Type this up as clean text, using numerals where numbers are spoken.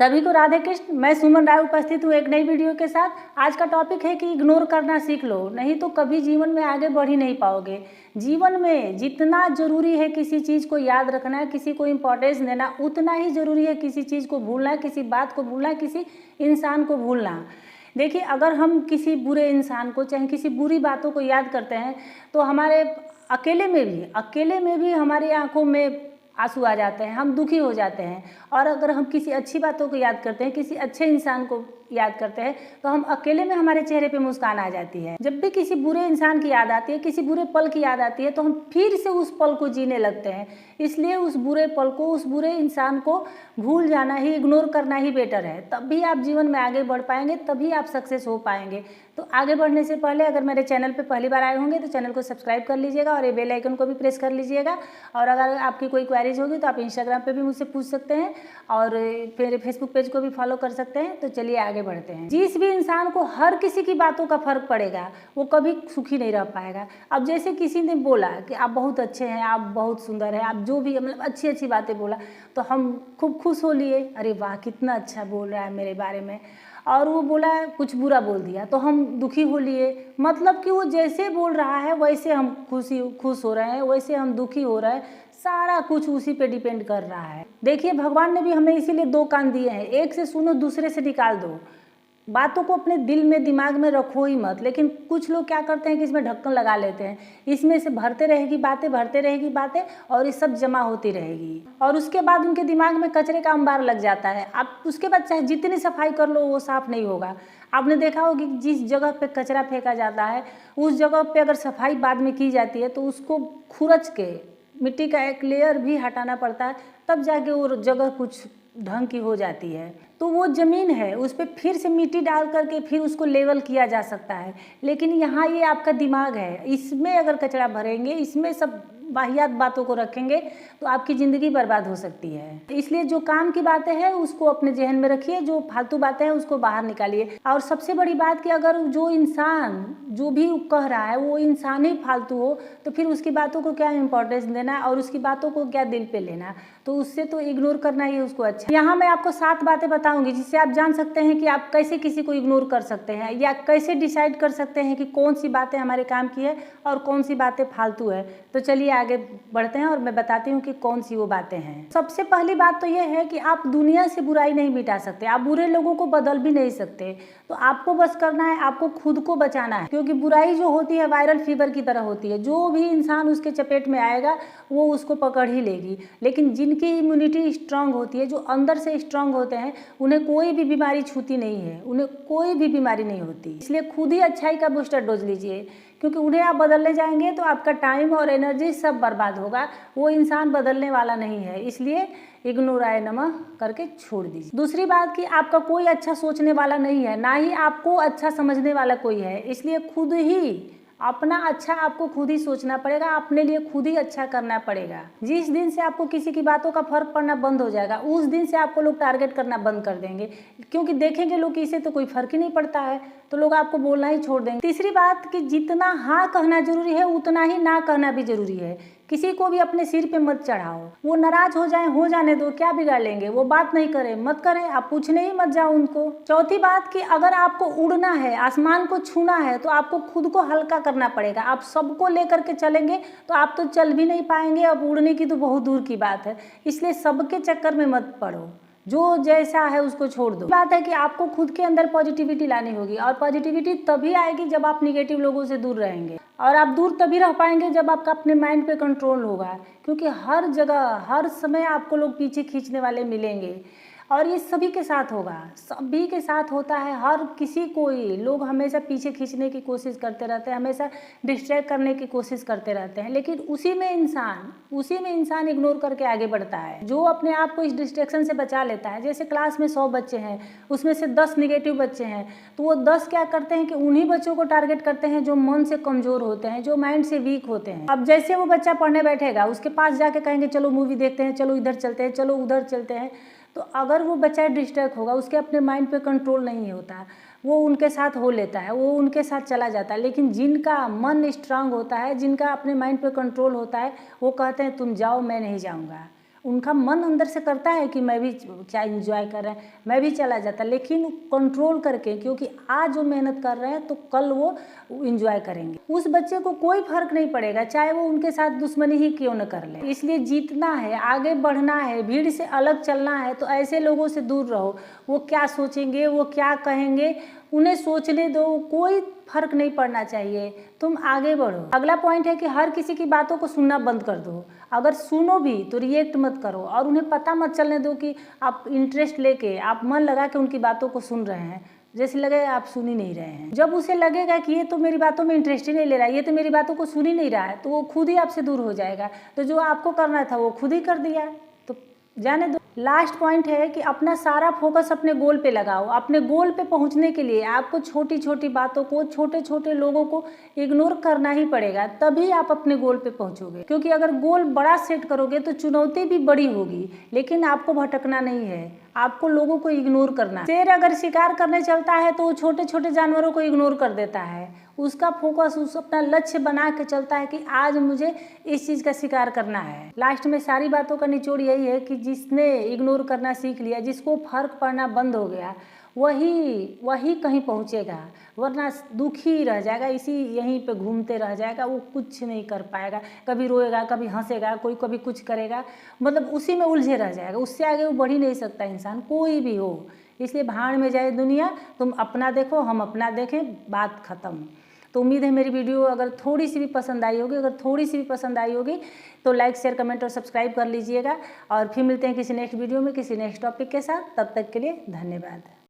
सभी को राधे कृष्ण। मैं सुमन राय उपस्थित हूँ एक नई वीडियो के साथ। आज का टॉपिक है कि इग्नोर करना सीख लो, नहीं तो कभी जीवन में आगे बढ़ ही नहीं पाओगे। जीवन में जितना ज़रूरी है किसी चीज़ को याद रखना, किसी को इम्पोर्टेंस देना, उतना ही ज़रूरी है किसी चीज़ को भूलना, किसी बात को भूलना, किसी इंसान को भूलना। देखिए, अगर हम किसी बुरे इंसान को चाहे किसी बुरी बातों को याद करते हैं तो हमारे अकेले में भी हमारी आंखों में आंसू आ जाते हैं, हम दुखी हो जाते हैं। और अगर हम किसी अच्छी बातों को याद करते हैं, किसी अच्छे इंसान को याद करते हैं, तो हम अकेले में हमारे चेहरे पे मुस्कान आ जाती है। जब भी किसी बुरे इंसान की याद आती है, किसी बुरे पल की याद आती है, तो हम फिर से उस पल को जीने लगते हैं। इसलिए उस बुरे पल को, उस बुरे इंसान को भूल जाना ही, इग्नोर करना ही बेटर है। तभी आप जीवन में आगे बढ़ पाएंगे, तभी आप सक्सेस हो पाएंगे। तो आगे बढ़ने से पहले अगर मेरे चैनल पे पहली बार आए होंगे तो चैनल को सब्सक्राइब कर लीजिएगा और ये बेल आइकन को भी प्रेस कर लीजिएगा। और अगर आपकी कोई क्वेरीज होगी तो आप इंस्टाग्राम पे भी मुझसे पूछ सकते हैं और मेरे फेसबुक पेज को भी फॉलो कर सकते हैं। तो चलिए आगे बढ़ते हैं। जिस भी इंसान को हर किसी की बातों का फर्क पड़ेगा वो कभी सुखी नहीं रह पाएगा। अब जैसे किसी ने बोला कि आप बहुत अच्छे हैं, आप बहुत सुंदर हैं, आप जो भी मतलब अच्छी अच्छी बातें बोला तो हम खूब खुश हो लिए, अरे वाह कितना अच्छा बोल रहा है मेरे बारे में। और वो बोला कुछ बुरा बोल दिया तो हम दुखी हो लिए। मतलब कि वो जैसे बोल रहा है वैसे हम खुश हो रहे हैं, वैसे हम दुखी हो रहे हैं। सारा कुछ उसी पे डिपेंड कर रहा है। देखिए, भगवान ने भी हमें इसीलिए दो कान दिए हैं, एक से सुनो, दूसरे से निकाल दो। बातों को अपने दिल में दिमाग में रखो ही मत। लेकिन कुछ लोग क्या करते हैं कि इसमें ढक्कन लगा लेते हैं, इसमें से भरते रहेगी बातें और ये सब जमा होती रहेगी और उसके बाद उनके दिमाग में कचरे का अंबार लग जाता है। आप उसके बाद चाहे जितनी सफाई कर लो वो साफ नहीं होगा। आपने देखा होगा कि जिस जगह पे कचरा फेंका जाता है उस जगह पे अगर सफाई बाद में की जाती है तो उसको खुरच के मिट्टी का एक लेयर भी हटाना पड़ता है, तब जाके वो जगह कुछ ढंग की हो जाती है। तो वो ज़मीन है, उस पर फिर से मिट्टी डाल करके फिर उसको लेवल किया जा सकता है। लेकिन यहाँ ये आपका दिमाग है, इसमें अगर कचरा भरेंगे, इसमें सब वाहियात बातों को रखेंगे तो आपकी ज़िंदगी बर्बाद हो सकती है। इसलिए जो काम की बातें हैं उसको अपने जहन में रखिए, जो फालतू बातें हैं उसको बाहर निकालिए। और सबसे बड़ी बात कि अगर जो इंसान जो भी कह रहा है वो इंसान ही फालतू हो तो फिर उसकी बातों को क्या इम्पोर्टेंस देना और उसकी बातों को क्या दिल पे लेना। तो उससे तो इग्नोर करना ही उसको अच्छा। यहाँ मैं आपको 7 बातें बताऊंगी जिससे आप जान सकते हैं कि आप कैसे किसी को इग्नोर कर सकते हैं या कैसे डिसाइड कर सकते हैं कि कौन सी बातें हमारे काम की है और कौन सी बातें फालतू है। तो चलिए आगे बढ़ते हैं और मैं बताती हूँ कि कौन सी वो बातें हैं। सबसे पहली बात तो ये है कि आप दुनिया से बुराई नहीं मिटा सकते, आप बुरे लोगों को बदल भी नहीं सकते। तो आपको बस करना है, आपको खुद को बचाना है, क्योंकि बुराई जो होती है वायरल फीवर की तरह होती है। जो भी इंसान उसके चपेट में आएगा वो उसको पकड़ ही लेगी। लेकिन जिनकी इम्यूनिटी स्ट्रांग होती है, जो अंदर से स्ट्रांग होते हैं, उन्हें कोई भी बीमारी छूती नहीं है, उन्हें कोई भी बीमारी नहीं होती। इसलिए खुद ही अच्छाई का बूस्टर डोज लीजिए, क्योंकि उन्हें आप बदलने जाएंगे तो आपका टाइम और एनर्जी सब बर्बाद होगा। वो इंसान बदलने वाला नहीं है, इसलिए इग्नोराय नमः करके छोड़ दीजिए। दूसरी बात कि आपका कोई अच्छा सोचने वाला नहीं है, ना ही आपको अच्छा समझने वाला कोई है। इसलिए खुद ही अपना अच्छा आपको खुद ही सोचना पड़ेगा, अपने लिए खुद ही अच्छा करना पड़ेगा। जिस दिन से आपको किसी की बातों का फर्क पड़ना बंद हो जाएगा उस दिन से आपको लोग टारगेट करना बंद कर देंगे, क्योंकि देखेंगे लोग कि इसे तो कोई फर्क ही नहीं पड़ता है, तो लोग आपको बोलना ही छोड़ देंगे। तीसरी बात कि जितना हाँ कहना जरूरी है उतना ही ना कहना भी जरूरी है। किसी को भी अपने सिर पे मत चढ़ाओ, वो नाराज हो जाए हो जाने दो, क्या बिगाड़ लेंगे, वो बात नहीं करे मत करें, आप पूछने ही मत जाओ उनको। चौथी बात कि अगर आपको उड़ना है, आसमान को छूना है, तो आपको खुद को हल्का करना पड़ेगा। आप सबको लेकर के चलेंगे तो आप तो चल भी नहीं पाएंगे, अब उड़ने की तो बहुत दूर की बात है। इसलिए सबके चक्कर में मत पड़ो, जो जैसा है उसको छोड़ दो। बात है कि आपको खुद के अंदर पॉजिटिविटी लानी होगी और पॉजिटिविटी तभी आएगी जब आप निगेटिव लोगों से दूर रहेंगे। और आप दूर तभी रह पाएंगे जब आपका अपने माइंड पे कंट्रोल होगा, क्योंकि हर जगह हर समय आपको लोग पीछे खींचने वाले मिलेंगे और ये सभी के साथ होगा, सभी के साथ होता है। हर किसी को ही लोग हमेशा पीछे खींचने की कोशिश करते रहते हैं, हमेशा डिस्ट्रैक्ट करने की कोशिश करते रहते हैं। लेकिन उसी में इंसान इग्नोर करके आगे बढ़ता है, जो अपने आप को इस डिस्ट्रैक्शन से बचा लेता है। जैसे क्लास में 100 बच्चे हैं, उसमें से 10 निगेटिव बच्चे हैं, तो वो 10 क्या करते हैं कि उन्हीं बच्चों को टारगेट करते हैं जो मन से कमज़ोर होते हैं, जो माइंड से वीक होते हैं। अब जैसे वो बच्चा पढ़ने बैठेगा, उसके पास जाके कहेंगे चलो मूवी देखते हैं, चलो इधर चलते हैं, चलो उधर चलते हैं, तो अगर वो बच्चा डिस्ट्रैक्ट होगा, उसके अपने माइंड पे कंट्रोल नहीं होता, वो उनके साथ हो लेता है, वो उनके साथ चला जाता है। लेकिन जिनका मन स्ट्रांग होता है, जिनका अपने माइंड पे कंट्रोल होता है, वो कहते हैं तुम जाओ मैं नहीं जाऊंगा। उनका मन अंदर से करता है कि मैं भी क्या एंजॉय कर रहे हैं, मैं भी चला जाता, लेकिन कंट्रोल करके, क्योंकि आज वो मेहनत कर रहे हैं तो कल वो एंजॉय करेंगे। उस बच्चे को कोई फर्क नहीं पड़ेगा चाहे वो उनके साथ दुश्मनी ही क्यों न कर ले। इसलिए जीतना है, आगे बढ़ना है, भीड़ से अलग चलना है तो ऐसे लोगों से दूर रहो। वो क्या सोचेंगे, वो क्या कहेंगे, उन्हें सोचने दो, कोई फर्क नहीं पड़ना चाहिए, तुम आगे बढ़ो। अगला पॉइंट है कि हर किसी की बातों को सुनना बंद कर दो। अगर सुनो भी तो रिएक्ट मत करो और उन्हें पता मत चलने दो कि आप इंटरेस्ट लेके, आप मन लगा के उनकी बातों को सुन रहे हैं, जैसे लगे आप सुन ही नहीं रहे हैं। जब उसे लगेगा कि ये तो मेरी बातों में इंटरेस्ट ही नहीं ले रहा है, ये तो मेरी बातों को सुन ही नहीं रहा है, तो वो खुद ही आपसे दूर हो जाएगा। तो जो आपको करना था वो खुद ही कर दिया, तो जाने दो। लास्ट पॉइंट है कि अपना सारा फोकस अपने गोल पे लगाओ। अपने गोल पे पहुंचने के लिए आपको छोटी छोटी बातों को, छोटे छोटे लोगों को इग्नोर करना ही पड़ेगा, तभी आप अपने गोल पे पहुंचोगे। क्योंकि अगर गोल बड़ा सेट करोगे तो चुनौती भी बड़ी होगी, लेकिन आपको भटकना नहीं है, आपको लोगों को इग्नोर करना है। शेर अगर शिकार करने चलता है तो वो छोटे छोटे जानवरों को इग्नोर कर देता है, उसका फोकस उस अपना लक्ष्य बना के चलता है कि आज मुझे इस चीज़ का शिकार करना है। लास्ट में सारी बातों का निचोड़ यही है कि जिसने इग्नोर करना सीख लिया, जिसको फर्क पड़ना बंद हो गया, वही कहीं पहुंचेगा, वरना दुखी रह जाएगा, इसी यहीं पे घूमते रह जाएगा, वो कुछ नहीं कर पाएगा। कभी रोएगा, कभी हंसेगा, कोई कभी कुछ करेगा, मतलब उसी में उलझे रह जाएगा, उससे आगे वो बढ़ ही नहीं सकता इंसान, कोई भी हो। इसलिए भाड़ में जाए दुनिया, तुम अपना देखो, हम अपना देखें, बात खत्म। तो उम्मीद है मेरी वीडियो अगर थोड़ी सी भी पसंद आई होगी, तो लाइक, शेयर, कमेंट और सब्सक्राइब कर लीजिएगा। और फिर मिलते हैं किसी नेक्स्ट वीडियो में किसी नेक्स्ट टॉपिक के साथ। तब तक के लिए धन्यवाद।